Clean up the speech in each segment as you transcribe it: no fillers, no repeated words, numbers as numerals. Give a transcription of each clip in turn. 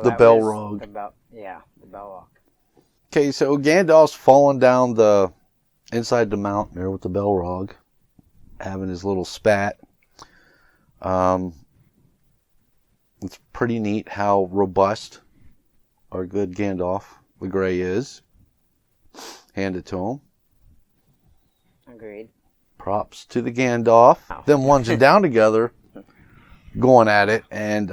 The Balrog. The Balrog. Okay, so Gandalf's falling down the inside the mountain there with the Balrog, having his little spat. It's pretty neat how robust our good Gandalf the Grey is. Hand it to him. Agreed. Props to the Gandalf. Oh. Them lunging down together, going at it, and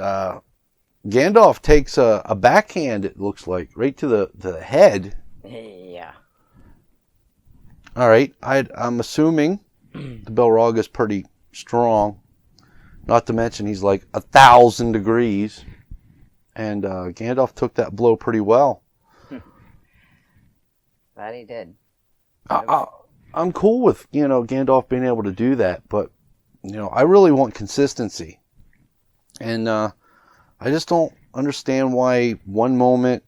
Gandalf takes a backhand, it looks like, right to the head. Yeah. All right, I'm assuming the Balrog is pretty strong. Not to mention he's like 1,000 degrees. And Gandalf took that blow pretty well. That he did. I'm cool with, Gandalf being able to do that. But, I really want consistency. And I just don't understand why one moment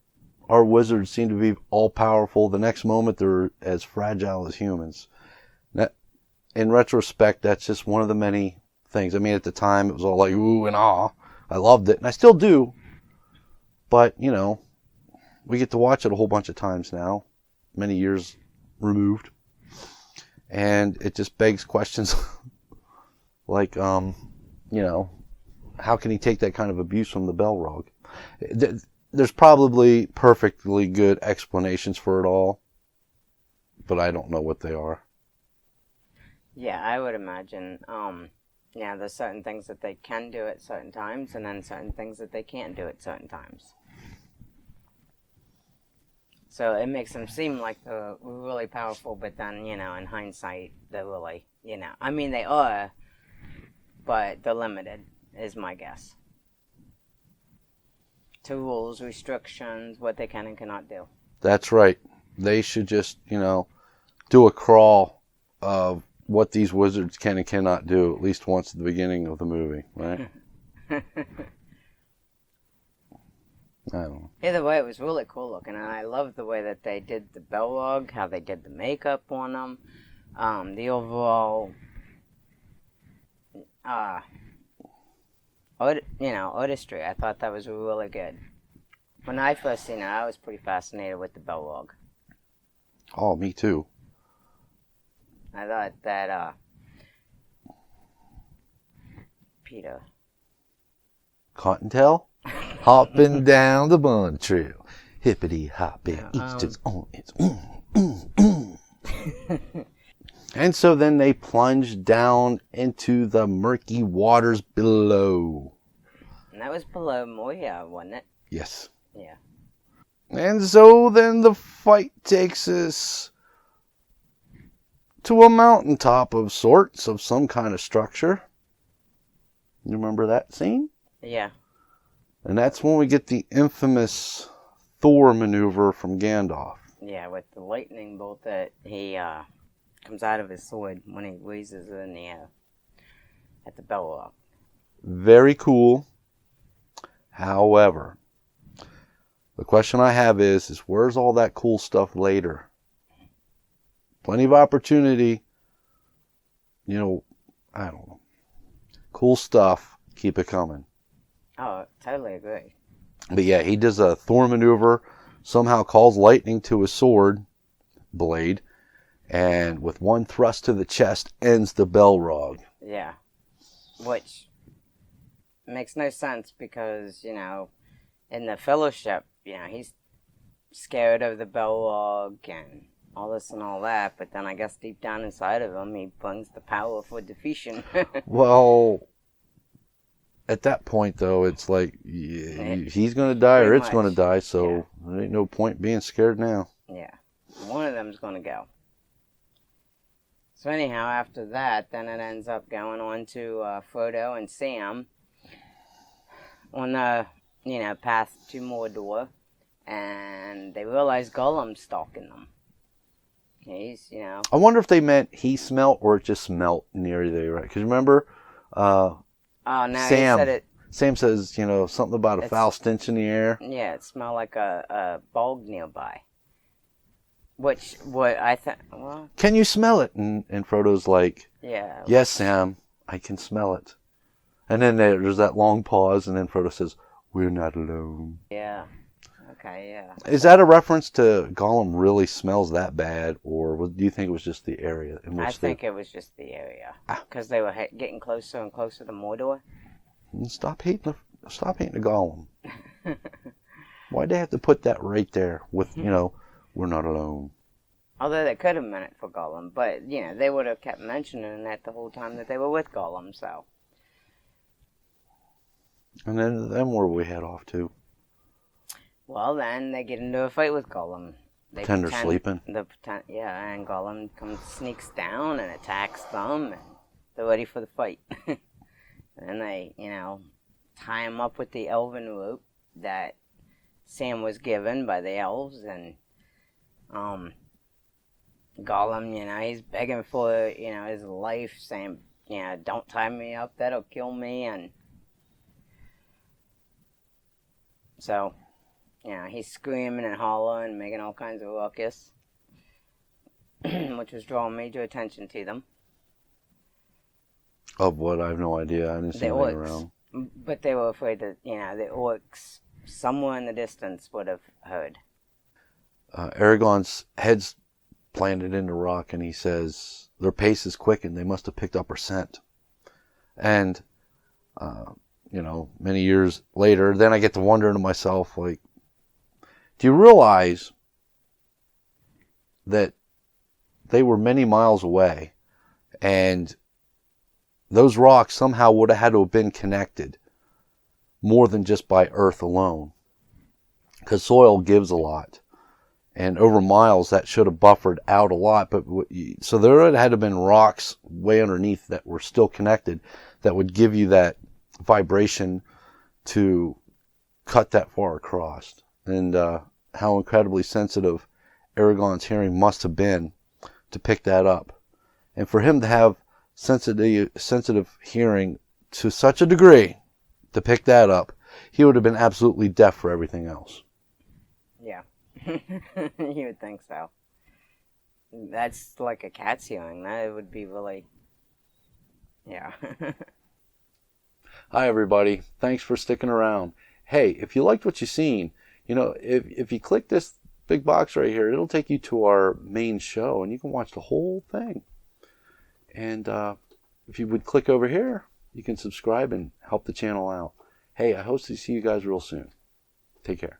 our wizards seem to be all-powerful. The next moment they're as fragile as humans. In retrospect, that's just one of the many things. I mean, at the time, it was all like, ooh and ah. I loved it, and I still do. But, we get to watch it a whole bunch of times now, many years removed. And it just begs questions like, how can he take that kind of abuse from the Balrog? There's probably perfectly good explanations for it all, but I don't know what they are. Yeah, I would imagine. There's certain things that they can do at certain times, and then certain things that they can't do at certain times. So it makes them seem like they're really powerful, but then, in hindsight, they're really, I mean, they are, but they're limited, is my guess. To rules, restrictions, what they can and cannot do. That's right. They should just, do a crawl of what these wizards can and cannot do at least once at the beginning of the movie, right? I don't know. Either way, it was really cool looking, and I love the way that they did the Balrog, how they did the makeup on them, the overall, artistry. I thought that was really good. When I first seen it, I was pretty fascinated with the Balrog. Oh, me too. I thought that, Peter. Cottontail? Hopping down the bun trail. Hippity hopping, each to its own. And so then they plunged down into the murky waters below. And that was below Moria, wasn't it? Yes. Yeah. And so then the fight takes us to a mountaintop of sorts, of some kind of structure. You remember that scene? Yeah. And that's when we get the infamous Thor maneuver from Gandalf. Yeah, with the lightning bolt that he comes out of his sword when he raises it in the air at the Balrog. Very cool. However, the question I have is where's all that cool stuff later? Plenty of opportunity. I don't know. Cool stuff. Keep it coming. Oh, totally agree. But yeah, he does a Thor maneuver, somehow calls lightning to his sword blade, and with one thrust to the chest, ends the Balrog. Yeah. Which makes no sense because, in the Fellowship, he's scared of the Balrog and all this and all that, but then I guess deep down inside of him, he brings the power for defeation. Well, at that point, though, it's like he's going to die or it's going to die, so there ain't no point being scared now. Yeah. One of them's going to go. So anyhow, after that, then it ends up going on to Frodo and Sam on the, path to Mordor, and they realize Gollum's stalking them. He's, I wonder if they meant he smelt or it just smelt near there, right? Because remember, no, Sam, he said it. Sam says, something about a foul stench in the air. Yeah, it smelled like a bog nearby. What I thought, well... Can you smell it? And Frodo's like, yeah. Yes, Sam, I can smell it. And then there's that long pause, and then Frodo says, We're not alone. Yeah. Okay, yeah. Is that a reference to Gollum really smells that bad, or do you think it was just the area in which I think it was just the area. Because they were getting closer and closer to Mordor. Stop hating the Gollum. Why'd they have to put that right there with, we're not alone? Although they could have meant it for Gollum, but, they would have kept mentioning that the whole time that they were with Gollum, so. And then where we head off to? Well, then they get into a fight with Gollum. They Pretend they're sleeping. Yeah, and Gollum sneaks down and attacks them, and they're ready for the fight. And then they, tie him up with the elven rope that Sam was given by the elves, and Gollum, he's begging for, his life, saying, don't tie me up, that'll kill me, and so, he's screaming and hollering, making all kinds of ruckus, which was drawing major attention to them. Of what? I have no idea. I didn't see anything around. But they were afraid that, the orcs, somewhere in the distance, would have heard. Aragorn's head's planted in the rock, and he says, their pace is quickened. They must have picked up our scent. And, many years later, then I get to wonder to myself, like, do you realize that they were many miles away, and those rocks somehow would have had to have been connected more than just by earth alone? Because soil gives a lot. And over miles, that should have buffered out a lot. So there had to have been rocks way underneath that were still connected that would give you that vibration to cut that far across. And how incredibly sensitive Aragorn's hearing must have been to pick that up. And for him to have sensitive hearing to such a degree to pick that up, he would have been absolutely deaf for everything else. Yeah. You would think so. That's like a cat's hearing. That would be really... Yeah. Hi, everybody. Thanks for sticking around. Hey, if you liked what you've seen, if you click this big box right here, it'll take you to our main show, and you can watch the whole thing. And if you would click over here, you can subscribe and help the channel out. Hey, I hope to see you guys real soon. Take care.